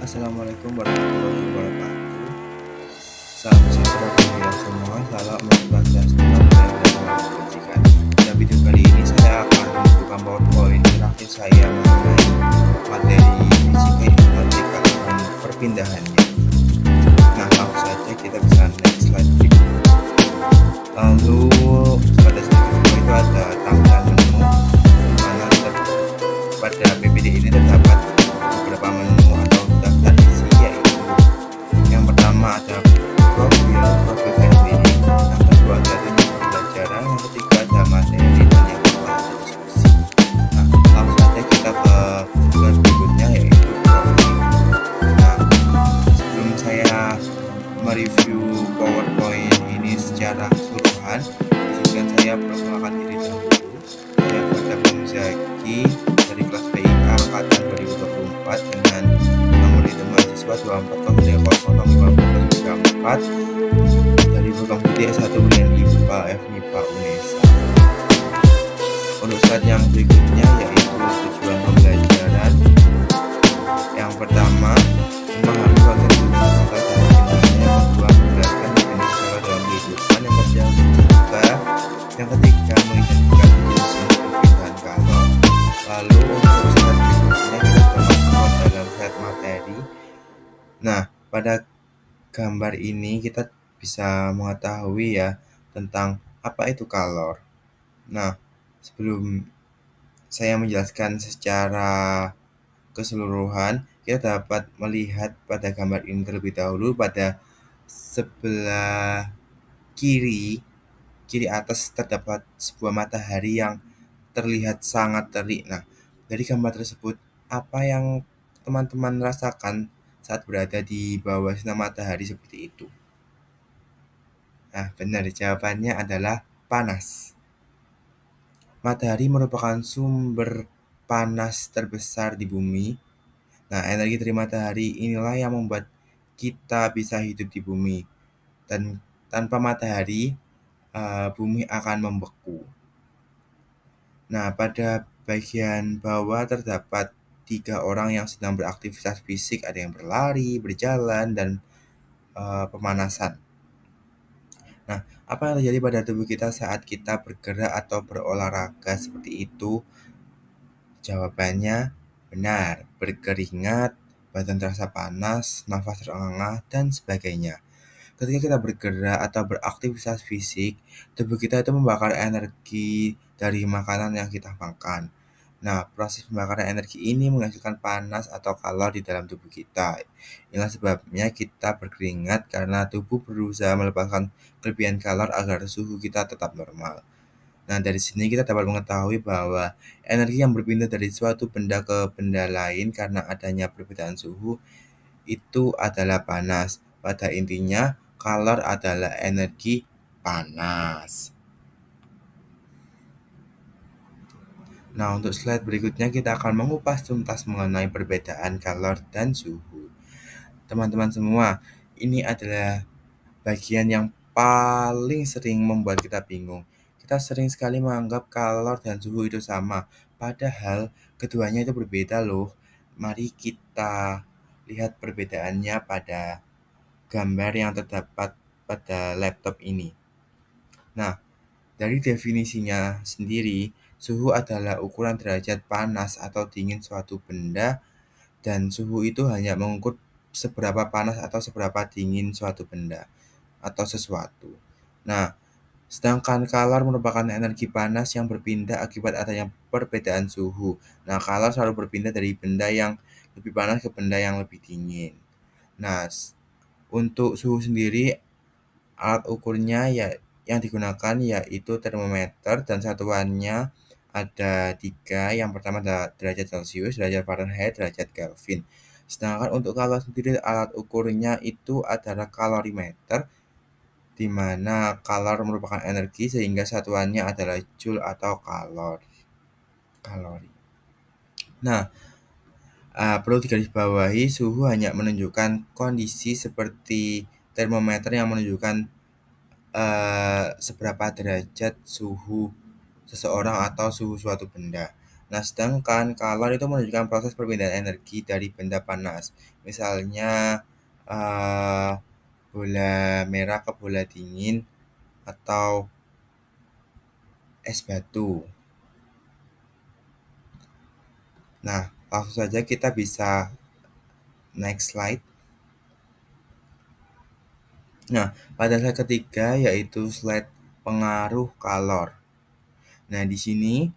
Assalamualaikum warahmatullahi wabarakatuh. Salam sejahtera bagi kita semua. Salam Swastiastu, Namo Buddhaya, Namo Kebajikan. Pada video kali ini saya akan menunjukkan PowerPoint interaktif saya mengenai materi fisika informatika dan perpindahannya. Nah, langsung saja kita bisa next slide berikut. Lalu pada slide kedua itu ada tampilan menu, di mana pada PPT ini terdapat beberapa menu atau daftar isi, yaitu yang pertama ada profil saya sendiri, yang kedua ada tunjuk pembelajaran, yang ketiga ada materi, dan yang keempat ada diskusi. Nah, langsung saja kita ke slide berikutnya, yaitu profil. Nah, sebelum saya mereview PowerPoint ini secara keseluruhan, izinkan saya perkenalkan diri dahulu. Saya Fadhil Muzaki dari kelas PIK angkatan 2024 dengan nomor itu mahasiswa 24 dari program studi S1 Pilihan IPA FMIPA UNESA. Untuk slide yang berikutnya yaitu tujuan pembelajaran. Yang pertama, memahami konsep tujuan atau cara pindahnya. Yang kedua, menjelaskan definisi skala dalam kehidupan. Yang ketiga, mengidentifikasi jenis perpindahan kalor. Lalu untuk slide berikutnya kita masuk dalam slide materi. Nah, pada gambar ini kita bisa mengetahui ya tentang apa itu kalor. Nah, sebelum saya menjelaskan secara keseluruhan, kita dapat melihat pada gambar ini terlebih dahulu. Pada sebelah kiri atas terdapat sebuah matahari yang terlihat sangat terik. Nah, dari gambar tersebut, apa yang teman-teman rasakan saat berada di bawah sinar matahari seperti itu? Nah, benar, jawabannya adalah panas. Matahari merupakan sumber panas terbesar di bumi. Nah, energi dari matahari inilah yang membuat kita bisa hidup di bumi. Dan tanpa matahari, bumi akan membeku. Nah, pada bagian bawah terdapat 3 orang yang sedang beraktivitas fisik. Ada yang berlari, berjalan, dan pemanasan. Nah, apa yang terjadi pada tubuh kita saat kita bergerak atau berolahraga seperti itu? Jawabannya benar, berkeringat, badan terasa panas, nafas terengah, dan sebagainya. Ketika kita bergerak atau beraktivitas fisik, tubuh kita itu membakar energi dari makanan yang kita makan. Nah, proses pembakaran energi ini menghasilkan panas atau kalor di dalam tubuh kita. Inilah sebabnya kita berkeringat, karena tubuh berusaha melepaskan kelebihan kalor agar suhu kita tetap normal. Nah, dari sini kita dapat mengetahui bahwa energi yang berpindah dari suatu benda ke benda lain karena adanya perbedaan suhu itu adalah panas. Pada intinya, kalor adalah energi panas. Nah, untuk slide berikutnya kita akan mengupas tuntas mengenai perbedaan kalor dan suhu. Teman-teman semua, ini adalah bagian yang paling sering membuat kita bingung. Kita sering sekali menganggap kalor dan suhu itu sama, padahal keduanya itu berbeda loh. Mari kita lihat perbedaannya pada gambar yang terdapat pada laptop ini. Nah, dari definisinya sendiri, suhu adalah ukuran derajat panas atau dingin suatu benda, dan suhu itu hanya mengukur seberapa panas atau seberapa dingin suatu benda atau sesuatu. Nah, sedangkan kalor merupakan energi panas yang berpindah akibat adanya perbedaan suhu. Nah, kalor selalu berpindah dari benda yang lebih panas ke benda yang lebih dingin. Nah, untuk suhu sendiri, alat ukurnya yang digunakan yaitu termometer, dan satuannya ada 3. Yang pertama adalah derajat Celcius, derajat Fahrenheit, derajat Kelvin. Sedangkan untuk kalor sendiri, alat ukurnya itu adalah kalorimeter, di mana kalor merupakan energi sehingga satuannya adalah joule atau kalori. Nah, perlu digarisbawahi, suhu hanya menunjukkan kondisi seperti termometer yang menunjukkan seberapa derajat suhu seseorang atau suhu suatu benda. Nah, sedangkan kalor itu menunjukkan proses perpindahan energi dari benda panas. Misalnya eh, bola merah ke bola dingin atau es batu. Nah, langsung saja kita bisa next slide. Nah, pada slide ketiga yaitu slide pengaruh kalor. Nah, di sini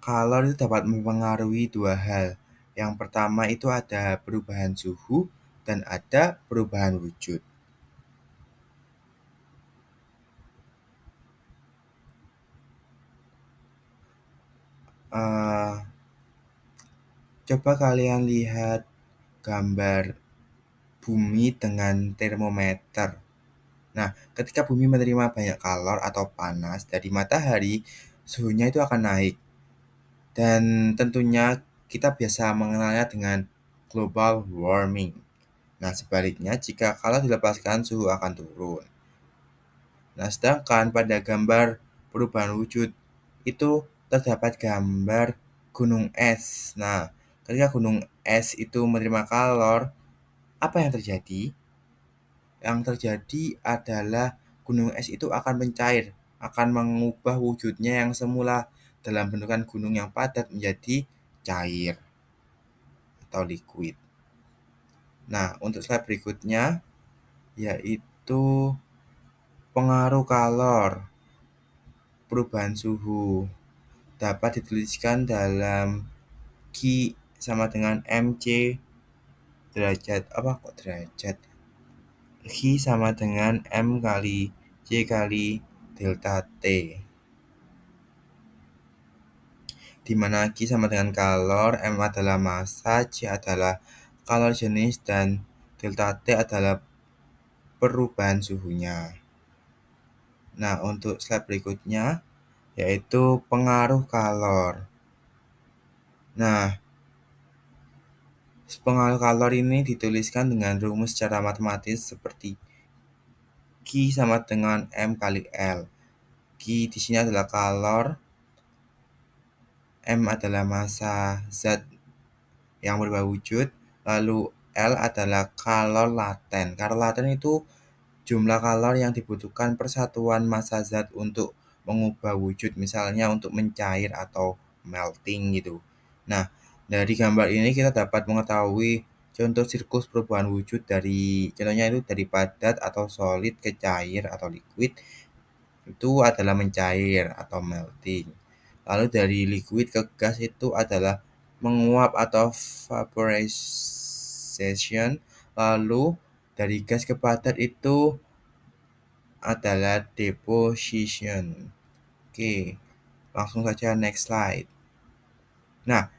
kalor itu dapat mempengaruhi dua hal. Yang pertama itu ada perubahan suhu dan ada perubahan wujud. Eh, Coba kalian lihat gambar bumi dengan termometer. Nah, ketika bumi menerima banyak kalor atau panas dari matahari, suhunya itu akan naik. Dan tentunya kita biasa mengenalnya dengan global warming. Nah, sebaliknya jika kalor dilepaskan, suhu akan turun. Nah, sedangkan pada gambar perubahan wujud itu terdapat gambar gunung es. Nah, ketika gunung es itu menerima kalor, apa yang terjadi? Yang terjadi adalah gunung es itu akan mencair, akan mengubah wujudnya yang semula dalam bentukan gunung yang padat menjadi cair atau liquid. Nah, untuk slide berikutnya yaitu pengaruh kalor, perubahan suhu dapat dituliskan dalam Q sama dengan MC derajat apa kok derajat Q sama dengan M kali C kali delta T, di mana Q sama dengan kalor, M adalah massa, C adalah kalor jenis, dan delta T adalah perubahan suhunya. Nah, untuk slide berikutnya yaitu pengaruh kalor. Nah, pengaruh kalor ini dituliskan dengan rumus secara matematis seperti Q sama dengan M kali L. Q di sini adalah kalor, M adalah massa zat yang berubah wujud, lalu L adalah kalor laten. Kalor laten itu jumlah kalor yang dibutuhkan persatuan massa zat untuk mengubah wujud, misalnya untuk mencair atau melting gitu. Nah, dari gambar ini kita dapat mengetahui contoh siklus perubahan wujud contohnya itu dari padat atau solid ke cair atau liquid, itu adalah mencair atau melting. Lalu dari liquid ke gas itu adalah menguap atau vaporization. Lalu dari gas ke padat itu adalah deposition. Oke, langsung saja next slide. Nah,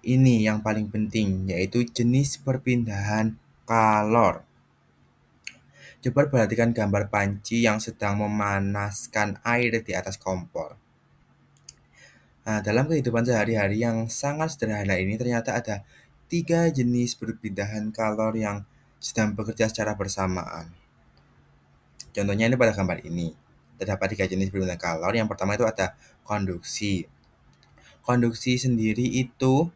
ini yang paling penting yaitu jenis perpindahan kalor. Coba perhatikan gambar panci yang sedang memanaskan air di atas kompor. Nah, dalam kehidupan sehari-hari yang sangat sederhana ini ternyata ada 3 jenis perpindahan kalor yang sedang bekerja secara bersamaan. Contohnya ini pada gambar ini. Terdapat 3 jenis perpindahan kalor. Yang pertama itu ada konduksi. Konduksi sendiri itu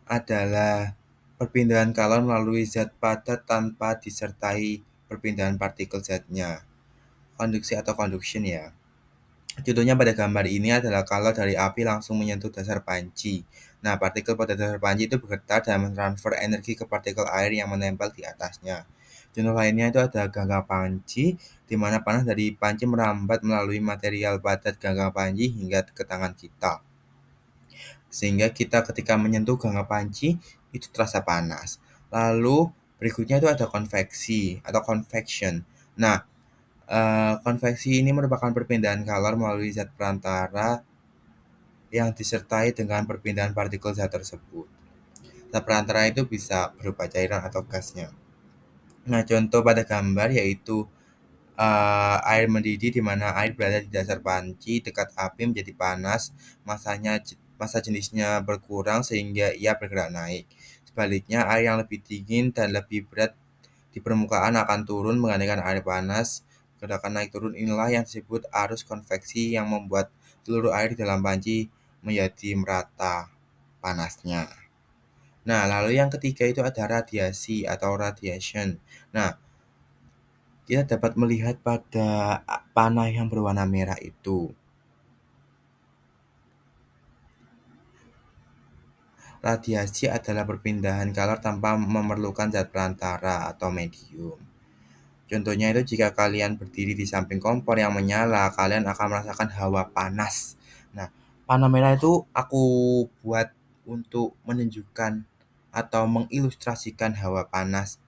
adalah perpindahan kalor melalui zat padat tanpa disertai perpindahan partikel zatnya. Konduksi atau conduction ya. Contohnya pada gambar ini adalah kalau dari api langsung menyentuh dasar panci. Nah, partikel pada dasar panci itu bergetar dan mentransfer energi ke partikel air yang menempel di atasnya. Contoh lainnya itu ada ganggang panci, di mana panas dari panci merambat melalui material padat ganggang panci hingga ke tangan kita. Sehingga kita ketika menyentuh ganggang panci, itu terasa panas. Lalu berikutnya itu ada konveksi atau convection. Nah, konveksi ini merupakan perpindahan kalor melalui zat perantara yang disertai dengan perpindahan partikel zat tersebut. Zat perantara itu bisa berupa cairan atau gasnya. Nah, contoh pada gambar yaitu air mendidih di mana air berada di dasar panci dekat api menjadi panas, massa jenisnya berkurang sehingga ia bergerak naik. Sebaliknya, air yang lebih dingin dan lebih berat di permukaan akan turun menggantikan air panas. Gerakan naik turun inilah yang disebut arus konveksi yang membuat seluruh air di dalam panci menjadi merata. panasnya. Nah, lalu yang ketiga itu ada radiasi atau radiation. Nah, kita dapat melihat pada panah yang berwarna merah itu. Radiasi adalah perpindahan kalor tanpa memerlukan zat perantara atau medium. Contohnya itu jika kalian berdiri di samping kompor yang menyala, kalian akan merasakan hawa panas. Nah, panah merah itu aku buat untuk menunjukkan atau mengilustrasikan hawa panas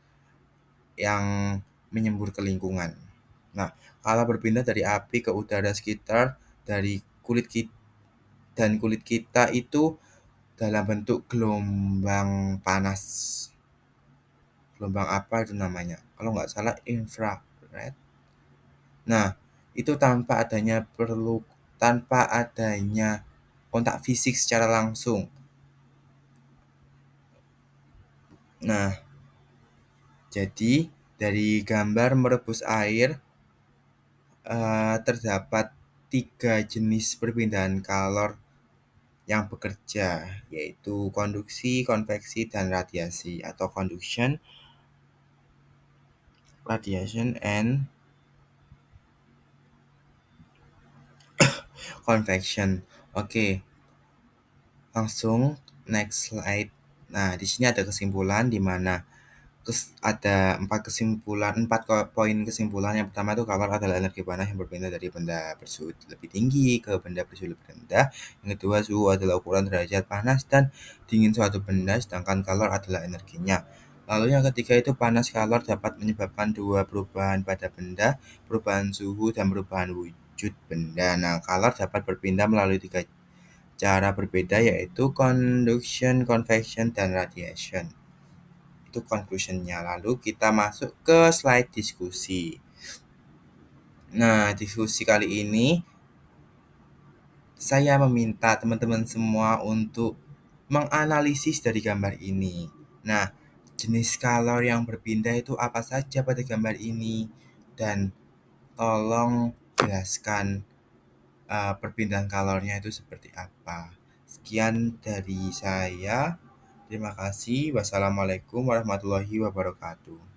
yang menyembur ke lingkungan. Nah, kalau berpindah dari api ke udara sekitar dari kulit kita itu dalam bentuk gelombang panas. Gelombang apa itu namanya? Kalau nggak salah infrared. Nah, itu tanpa adanya kontak fisik secara langsung. Nah, jadi dari gambar merebus air terdapat 3 jenis perpindahan kalor yang bekerja, yaitu konduksi, konveksi, dan radiasi atau conduction, radiation, and convection. Oke, langsung next slide. Nah, di sini ada kesimpulan di mana ada 4 poin kesimpulan. Yang pertama itu kalor adalah energi panas yang berpindah dari benda bersuhu lebih tinggi ke benda bersuhu lebih rendah. Yang kedua, suhu adalah ukuran derajat panas dan dingin suatu benda, sedangkan kalor adalah energinya. Lalu yang ketiga itu panas kalor dapat menyebabkan dua perubahan pada benda, perubahan suhu dan perubahan wujud benda. Nah, kalor dapat berpindah melalui 3 cara berbeda, yaitu conduction, convection, dan radiation. Itu conclusion-nya. Lalu kita masuk ke slide diskusi. Nah, diskusi kali ini saya meminta teman-teman semua untuk menganalisis dari gambar ini. Nah, jenis kalor yang berpindah itu apa saja pada gambar ini? Dan tolong jelaskan perpindahan kalornya itu seperti apa. Sekian dari saya. Terima kasih. Wassalamualaikum warahmatullahi wabarakatuh.